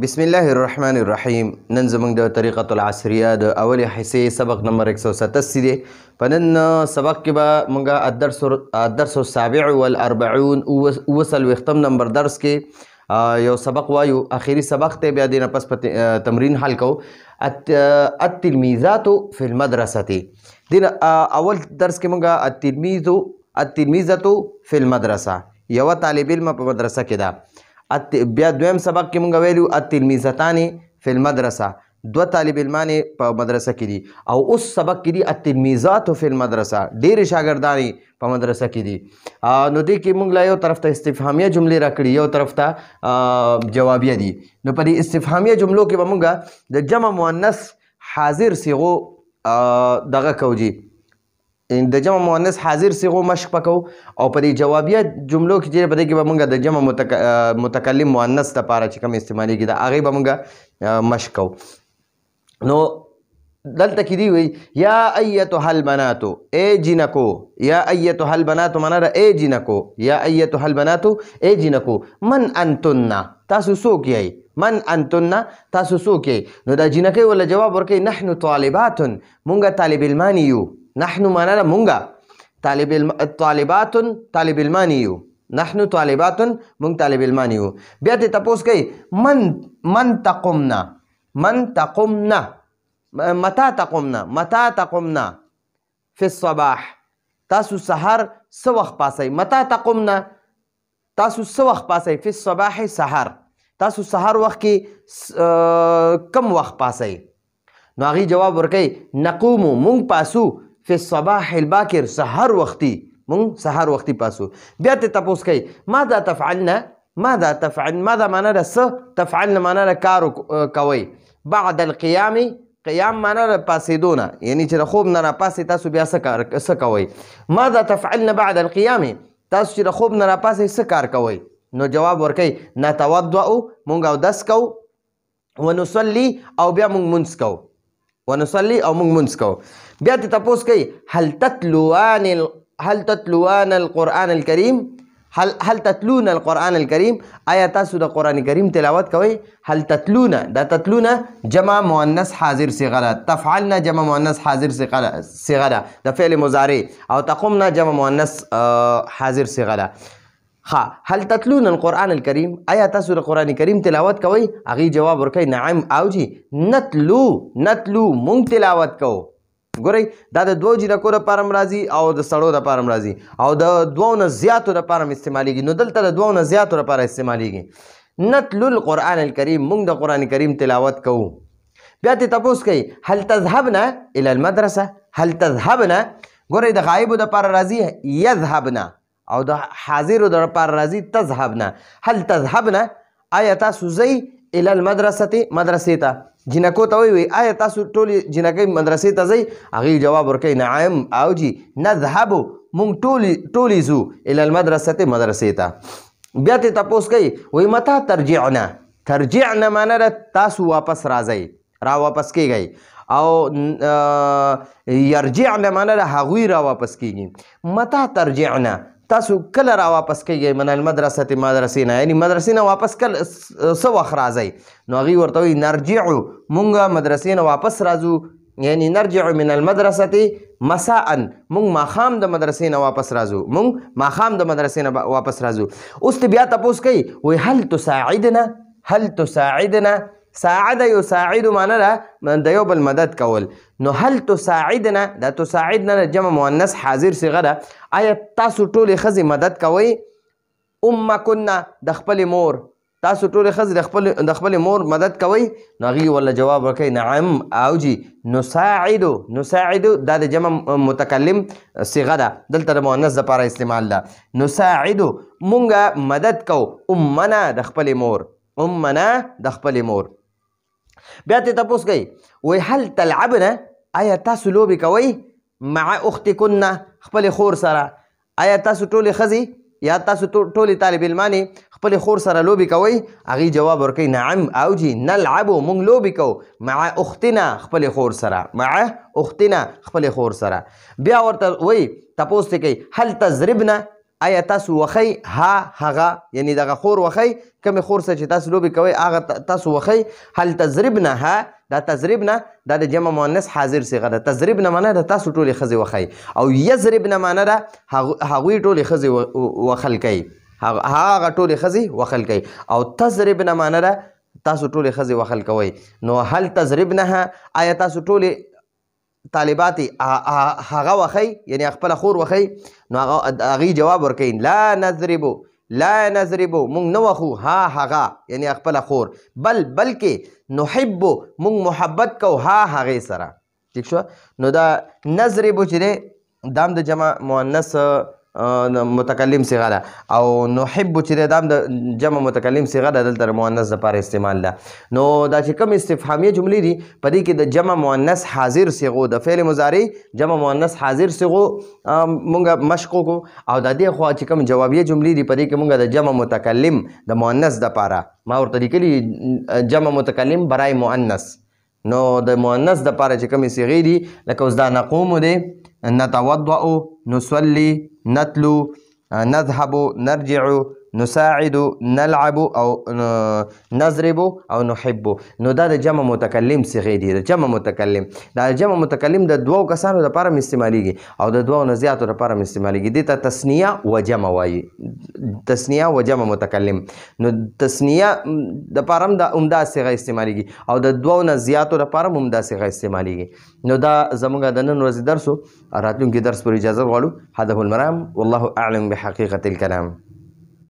بسم الله الرحمن الرحیم. نن زموږ د طریقة العصریه د اولې حصې سبق نمبر 187 دی. په نن سبق کې به موږ الدرس السابع والاربعون اووه نمبر درس کې یو سبق وایو، اخیری سبق ته بیا دینه پس په تمرین حل کو. التلمیذات فی المدرسه. دین اول درس کې موږ التلمیذة فی المدرسه، یو طالب علم په مدرسه کې ده. بیا دویم سبق کې مونږ ویلو التلمیذتان فی المدرسه، دو طالب علمانې په مدرسه کې دي. او اوس سبق کې دي التلمیذات فی المدرسه، ډېرې شاګردانې په مدرسه کې دي. نو دې کې مونږ لا یو طرف ته استفهامیه جملې راکړي، یو طرف ته جوابیه دي. نو په دې استفهامیه جملو کې به مونږ د جمع مؤنث حاضر صیغو دغه کوجي، د جمع مؤنث حاضر صيغو مشق پکو. او په دې جوابیه جملو کې چې په دې کې به موږ د جمع متکلم مؤنث لپاره چې کوم استعمالېږي د هغې به موږ مشق کوو. نو دلته کې دی وی یا ایتها البناتو، ای جنکو. یا ایتها البناتو معنا ده ای جنکو، یا ایتها البناتو ای جنکو. من انتن، تاسو څوک یئ؟ من انتن، تاسو څوک یئ؟ نو دا جنکۍ ولا جواب ورکوي نحن طالبات، مونږ طالب علمان یو. نحن معنا مونږ، طالبات طالب علمان یو. نحن طالبات مونږ طالب علمان یو. بیا ته تپوس کوي من تقمنا، من تقمنا، متى تقمنا، متى تقمنا فی الصباح، تاسو سحر څه وخت پاسئ؟ متى تقمنا، تاسو څه وخت پاسئ؟ فی الصباح، سحر، تاسو سحر وخت کې کم وخت پاسئ؟ نو هغې جواب ورکوي نقومو، مونږ پاسو فی الصباح الباکر، سحر وختي، مونږ سحر وختي پاسو. بیا ته تپوس کوي ماذا تفعلنا، ماذا تفعل، ماذا معنا ده څه، تفعلنا معنا ده کار کوئ. بعد القیام، قیام معنا ده پاسېدونه، یعنی چې د خوب نه راپاسې تاسو بیا څه کوئ. ماذا تفعلنا بعد القیام، تاسو چې د خوب نه راپاسې څه کار کوئ؟ نو جواب ورکوي نتوضأ، مونږ اودس کوو. ونصلي، او بیا مونږ مونځ کوو. ونصلي، او مونږ مونځ کوو. بیا ته تپوس کوي هل تتلوان القرآن الکریم، هل تتلون القرآن الکریم، آیا تاسو د قرآن کریم تلاوت کوئ؟ هل تتلون، دا تتلون جمع مؤنث حاضر صیغه ده. تفعلنا جمع مؤنث حاضر صیغه ده د فعل مضارع. او تقمنا جمع مؤنث حاضر صیغه ده. هل تتلون القرآن الکریم، آیا تاسو د قرآن کریم تلاوت کوئ؟ هغې جواب ورکوي نعم، او جی نتلو، نتلو مونږ تلاوت کوو. ګورئ دا د دوو جنکو دپاره هم راځي او د سړو دپاره هم راځي، او د دوو نه زیاتو دپاره هم استعمالیږي. نو دلته د دوو نه زیاتو دپاره استعمالیږي. نتلو القرآن الکریم، مونږ د قرآن کریم تلاوت کوو. بیا ته تپوس کوي هل تذهبنا الی المدرسه، هل تذهبنا، ګورئ د غایبو دپاره راځي یذهبنا، او د حاضرو دپاره راځي تذهبنا. هل تذهبنا، آیا تاسو ځئ الی المدرسه، مدرسې ته. جنکو ته وی آیا تاسو ټولې جنکۍ مدرسې ته ځئ؟ هغې جواب ورکوي نعم، او جی نذهبو، مونږ ټولې ځو الی المدرسه، مدرسې ته. بیا ته تپوس کوي وی متى ترجعنا، ترجعنا معنا ده تاسو واپس راځئ، را واپس کیږئ. او یرجعنا معنا ده هغوی را واپس کیږي. متى ترجعنا، تاسو کله را واپس کیږئ؟ من المدرسه، مدرسې نه، یعنی مدرسې نه واپس کله څه وخت راځئ؟ نو هغې ورته وایي نرجعو، مونږ مدرسې نه واپس راځو، یعنی نرجع من المدرسه مساء، مونږ ماښام د مدرسې نه واپس راځو، مونږ ماښام د مدرسې نه واپس راځو. اوس ته بیا تپوس کوي وایي هل تساعدنا، هل تساعدنا، ساعد یساعد معنا ده د یو بل مدد کول. نو هل تساعدنا، دا تساعدنا جمع مؤنث حاضر صیغه ده. آیا تاسو ټولې ښځې مدد کوئ؟ امکنا، د خپلې مور، تاسو ټولې ښځې د خپلې مور مدد کوئ؟ نو هغې ورله جواب ورکوي نعم، او جی نساعدو، نساعدو دا د جمع متکلم صیغه ده، دلته د مؤنث دپاره استعمال ده. نساعدو مونږ مدد کوو امنا، د خپلې مور، امنا د خپلې مور. بیا ته تپوس کوي وی هل تلعبنا، آیا تاسو لوبې کوئ؟ مع اختکن، خپلې خور سره. آیا تاسو ټولې ښځې یا تاسو ټولې طالب علمانې خپلې خور سره لوبې کوئ؟ هغې جواب ورکوي نعم، او جی نلعبو، مونږ لوبې کوو مع اختنا، خپلې خور سره، مع اختنا، خپلې خور سره. بیا ورته وی تپوس ته کوي هل تضربنا، آیا تاسو وخی ها هغه یعنی دغه خور وخی کومې خور سره چې تاسو لوبې کوئ هغه تاسو وخی هل تضربنه ها دا تضربنه دا د جمع مؤنث حاضر صیغه ده تضربنه معنی ده تاسو ټولې ښځې وخی او یضربنه معنی ده هغوی ټولې ښځې وخل کوي هغه ټولې ښځې وخل کوي او تضربنه معنی ده تاسو ټولې ښځې وخل کوئ نو هل تضربنها آیا تاسو ټولې طالباتي هغه وخی یعنی خپل خور وخی نو هغه جواب ورکوي لا نضربو مونږ نه وخو هغه یعنی خپل خور بلکې نحبو مونږ محبت کو هغې سره ٹھیک شو نو دا نضربو چې دی دام د جمع مؤنث متکلم صیغه ده او نحب چې دی دام د جمع متکلم صیغه ده دلته مؤنث دپاره استعمال ده نو دا چې کوم استفهامیه جملې دي په دې کې د جمع مؤنث حاضر صیغو د فعل مضارع جمع مؤنث حاضر صیغو مونږ مشق وکړو او د دې خوا چې کوم جوابیه جملې دي په دې کې مونږ د جمع متکلم د مؤنث دپاره ما ورته لیکلي جمع متکلم برای مؤنث نو د مؤنث دپاره چې کومې صیغې دي لکه اوس دا نقوم دی نتوضأ نصلي نتلو نذهب نرجع نساعد نلعب او نضرب او نحب نو دا د جمع متکلم صیغې دي د جمع متکلم دا جمع متکلم د دوو کسانو لپاره هم استعمالیږي او د دوو نه زیاتو لپاره هم استعمالیږي دې ته تثنیه و جمع وایي تثنیه و جمع متکلم نو تثنیه دپاره هم عمده صیغه استعمالیږي او د دوو نه زیاتو لپاره هم عمده صیغه استعمالیږي نو دا زموږ د نن ورځې درس و راتلونکي درس پر اجازه غواړو هدف المرام والله اعلم بحقیقة الكلام